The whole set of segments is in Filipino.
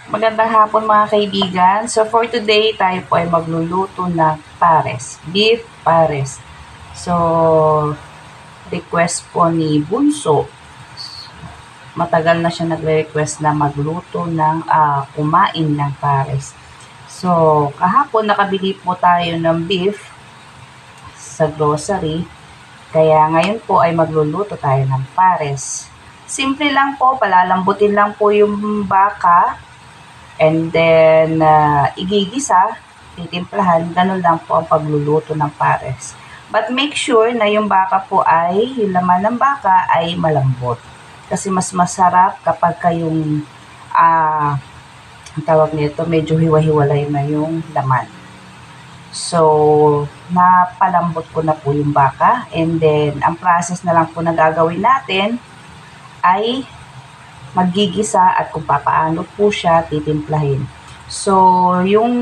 Magandang hapon mga kaibigan. So for today, tayo po ay magluluto ng pares, beef pares. So request po ni Bunso. Matagal na siya nagre-request na magluto ng kumain ng pares. So kahapon nakabili po tayo ng beef sa grocery. Kaya ngayon po ay magluluto tayo ng pares. Simple lang po, palalambutin lang po yung baka. And then, igigisa, titimplahan, ganun lang po ang pagluluto ng pares. But make sure na yung baka po ay, yung laman ng baka ay malambot. Kasi mas masarap kapag kayong, ang tawag nito, medyo hiwa-hiwalay na yung laman. So, napalambot ko na po yung baka. And then, ang process na lang po na gagawin natin ay maggigisa at kung papaano po siya titimplahin. So, yung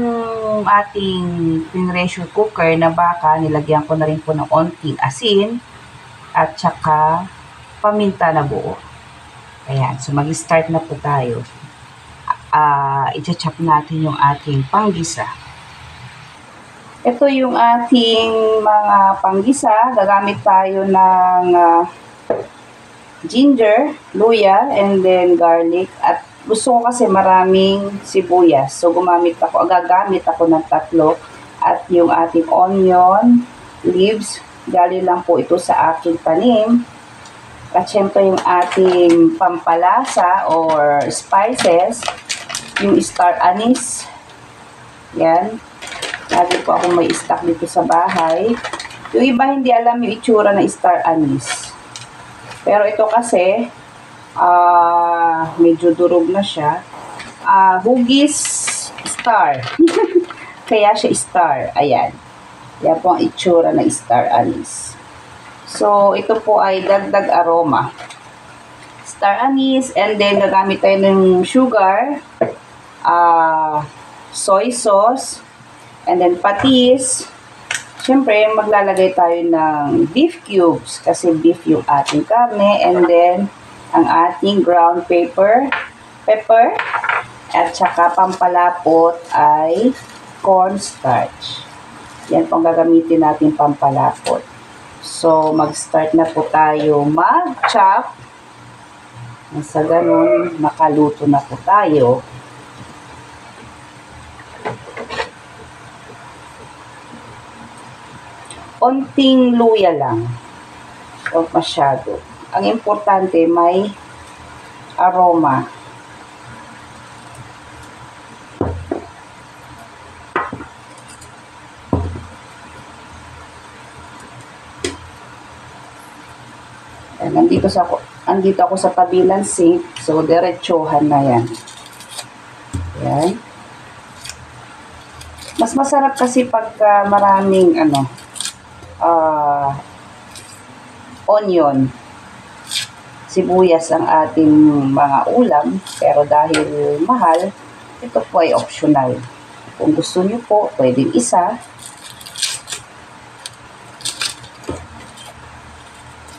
ating pressure cooker na baka, nilagyan ko na rin po ng onting asin at saka paminta na buo. Ayan, so mag-start na po tayo. I-chop natin yung ating panggisa. Ito yung ating mga panggisa. Gagamit tayo ng ginger, luya, and then garlic. At gusto ko kasi maraming sibuyas. So, gagamit ako ng 3. At yung ating onion, leaves, galing lang po ito sa aking tanim. At syempre yung ating pampalasa or spices, yung star anise. Yan. Lagi po ako may stock dito sa bahay. Yung iba hindi alam yung itsura ng star anise. Pero ito kasi, medyo durog na siya. Hugis star. Kaya siya star. Ayan. Yan po ang itsura ng star anise. So, ito po ay dagdag aroma. Star anise. And then, gagamit tayo ng sugar. Soy sauce. And then, patis. Siyempre, maglalagay tayo ng beef cubes kasi beef yung ating karne. And then, ang ating ground pepper, at saka pampalapot ay cornstarch. Yan pong gagamitin natin pampalapot. So, mag-start na po tayo mag-chop. Sa ganun, makaluto na po tayo. Konting luya lang. Huwag masyado. Ang importante, may aroma. Andito ako sa tabi ng sink. So, diretsuhan na yan. Yan. Mas masarap kasi pagka maraming onion, sibuyas ang ating mga ulam, pero dahil mahal, ito po ay optional. Kung gusto niyo po, pwedeng isa.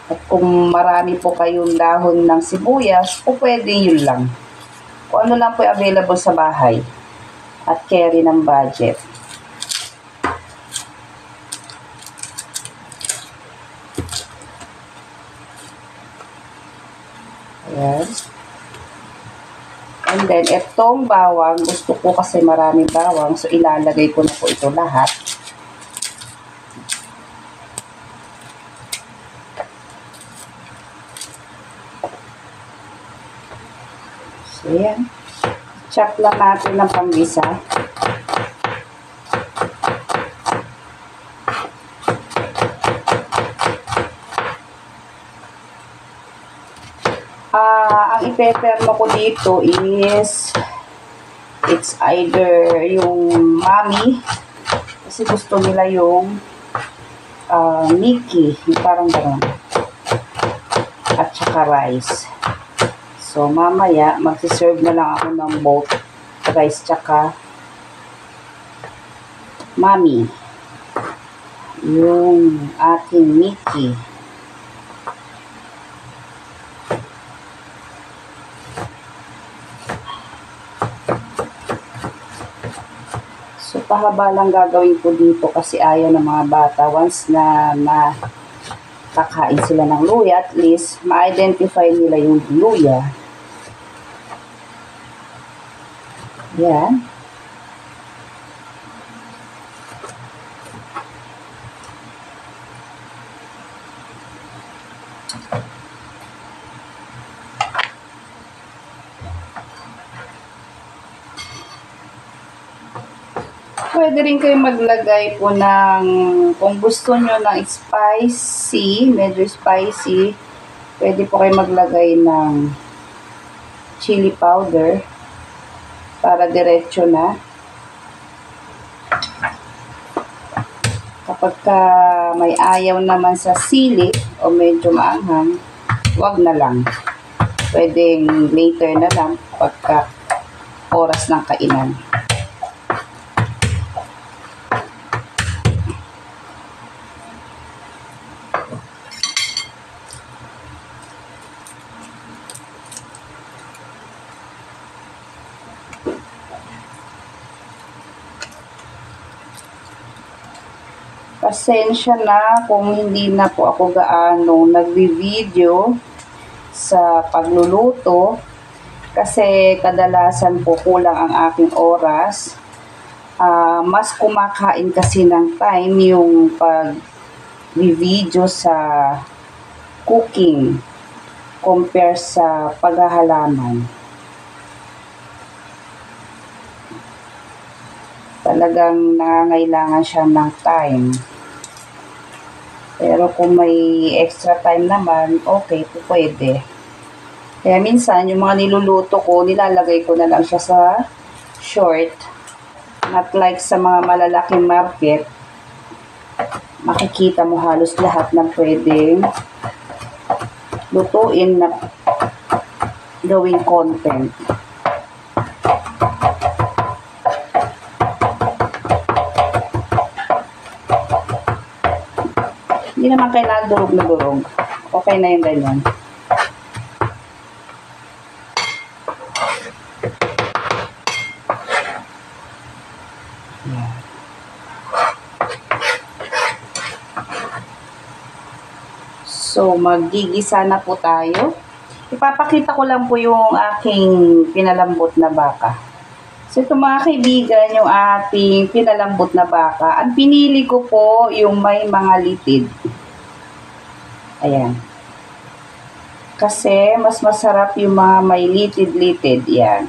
At kung marami po kayong dahon ng sibuyas, po pwedeng yun lang. Kung ano lang po available sa bahay at carry ng budget. Ayan. And then, itong bawang, gusto ko kasi maraming bawang, so ilalagay ko na po ito lahat. So, ayan. Chop lang natin ng panggisa. Ang ipeperno ko dito is it's either yung mami kasi gusto nila yung Mickey, yung parang gano'n, at saka rice. So mamaya magsiserve na lang ako ng both rice tsaka mami, yung ating Mickey. pahaba lang gagawin ko dito kasi ayaw ng mga bata. Once na kakain sila ng luya, at least ma-identify nila yung luya. Yan. Pwede rin kayo maglagay po ng, kung gusto nyo ng spicy, medyo spicy, pwede po kayo maglagay ng chili powder para diretso na. Kapag may ayaw naman sa sili o medyo maanghang, wag na lang. Pwedeng later na lang pagka oras ng kainan. Pasensya na kung hindi na po ako gaano nagvi-video sa pagluluto kasi kadalasan po kulang ang aking oras. Mas kumakain kasi ng time yung pag-video sa cooking compare sa paghahalaman. Talagang nangangailangan siya ng time. Pero kung may extra time naman, okay po pwede. Kaya minsan, yung mga niluluto ko, nilalagay ko na lang siya sa short. Not like sa mga malalaking market, makikita mo halos lahat ng pwedeng lutuin na gawing content. Hindi naman kailangan durog na durog. Okay na yung ganyan. Yeah. So, maggigisa na po tayo. Ipapakita ko lang po yung aking pinalambot na baka. So, ito mga kaibigan, yung ating pinalambot na baka. Ang pinili ko po yung may mga litid. Ayan. Kasi, mas masarap yung mga may litid-litid. Yan.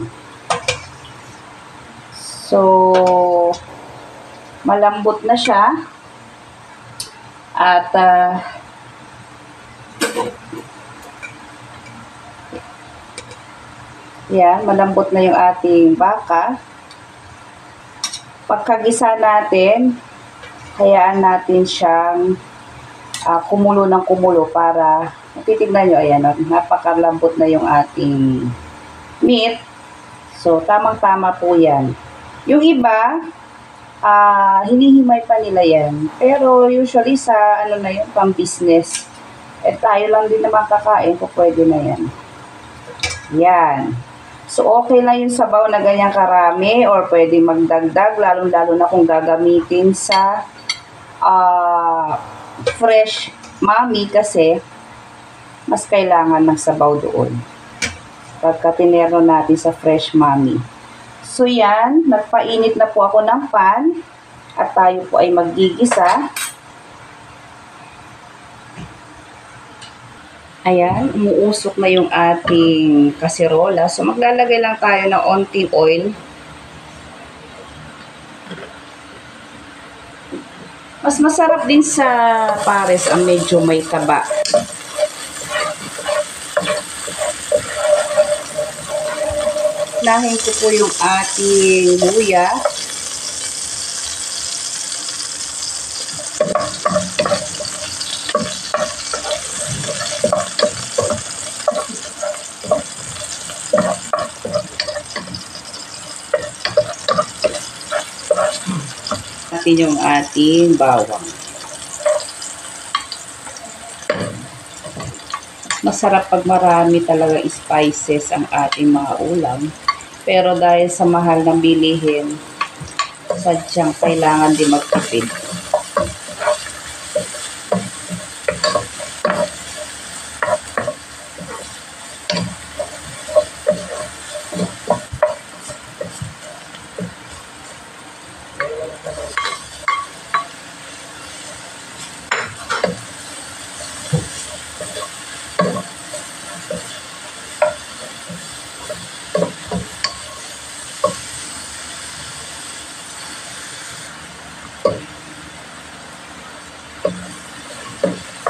So, malambot na siya. At, yan, malambot na yung ating baka. Pagkagisa natin, hayaan natin siyang kumulo ng kumulo para, titignan nyo, ayan, napakalambot na yung ating meat. So, tamang-tama po yan. Yung iba, hinihimay pa nila yan. Pero usually sa, na yun, pang business. Tayo lang din naman kakain, kung pwede na yan. Yan. So, okay lang yung sabaw na ganyang karami or pwede magdagdag, lalong-lalo na kung gagamitin sa fresh mami kasi mas kailangan ng sabaw doon. Pagka tinero natin sa fresh mami. So, yan. Nagpainit na po ako ng pan at tayo po ay maggigisa. Ayan, umuusok na yung ating kaserola. So, maglalagay lang tayo ng onting oil. Mas masarap din sa pares ang medyo may taba. Lahin ko po yung ating luya. Natin yung ating bawang. Masarap pag marami talaga spices ang ating mga ulam. Pero dahil sa mahal ng bilihin, sadyang kailangan din magtipid.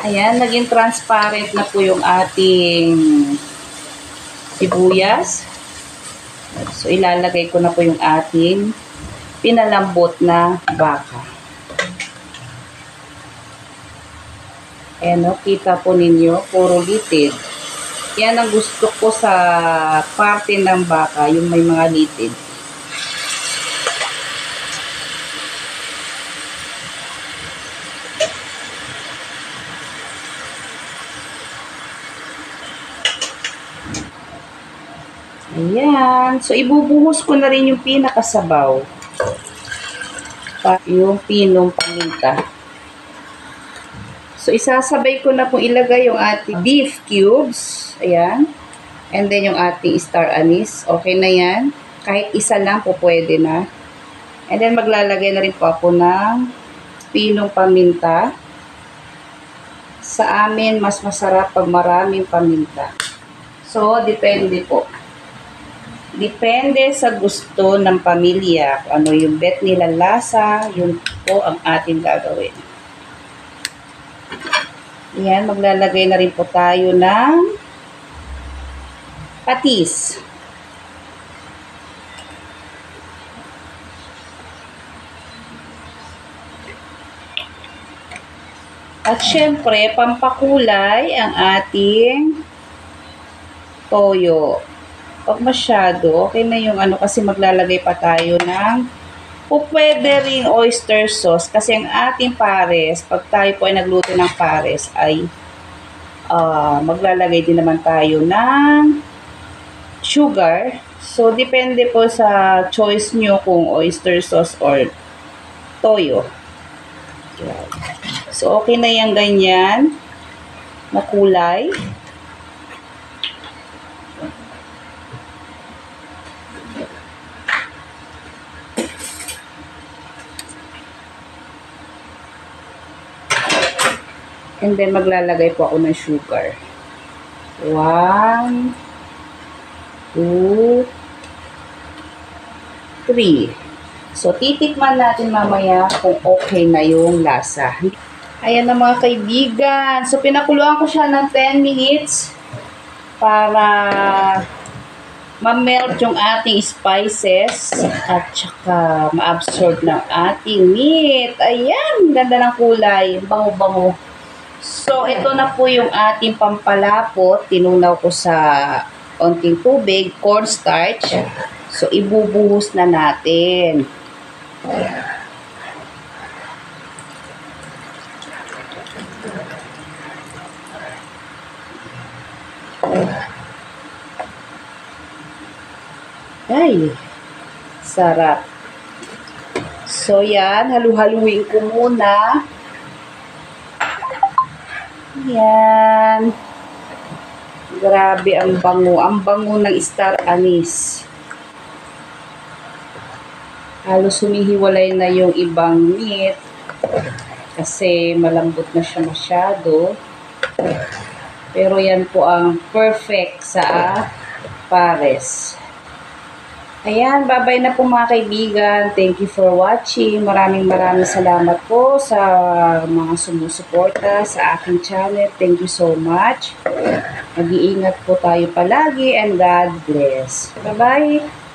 Ayan, naging transparent na po yung ating sibuyas. So, ilalagay ko na po yung ating pinalambot na baka. Ayan o, kita po ninyo, puro litid. Yan ang gusto ko sa parte ng baka, yung may mga litid. Ayan. So, ibubuhos ko na rin yung pinakasabaw. Yung pinong paminta. So, isasabay ko na pong ilagay yung ating beef cubes. Ayan. And then, yung ating star anise. Okay na yan. Kahit isa lang po pwede na. And then, maglalagay na rin po ako ng pinong paminta. Sa amin, mas masarap pag maraming paminta. So, depende po. Depende sa gusto ng pamilya. Kung ano yung bet nila lasa, yun po ang ating gagawin. Ayan, maglalagay na rin po tayo ng patis. At syempre, pampakulay ang ating toyo. Pag masyado, okay na yung ano kasi maglalagay pa tayo ng pwede rin oyster sauce kasi ang ating pares, pag tayo po ay nagluto ng pares ay maglalagay din naman tayo ng sugar. So, depende po sa choice nyo kung oyster sauce or toyo. So, okay na yung ganyan na kulay. And then, maglalagay po ako ng sugar. 1, 2, 3. So, titikman natin mamaya kung okay na yung lasa. Ayan na mga kaibigan. So, pinakuluan ko siya ng 10 minutes para ma-melt yung ating spices at saka ma-absorb ng ating meat. Ayan, ganda ng kulay. Bango-bango. So, ito na po yung ating pampalapot. Tinunaw ko sa onting tubig, cornstarch. So, ibubuhos na natin. Ay, sarap. So, yan. Halu-haluin ko muna. Yan. Grabe ang bango. Ang bango ng star anise. Halos humihiwalay na yung ibang meat. Kasi malambot na siya masyado. Pero yan po ang perfect sa pares. Ayan, bye-bye na po mga kaibigan. Thank you for watching. Maraming salamat po sa mga sumusuporta sa aking channel. Thank you so much. Mag-iingat po tayo palagi and God bless. Bye-bye!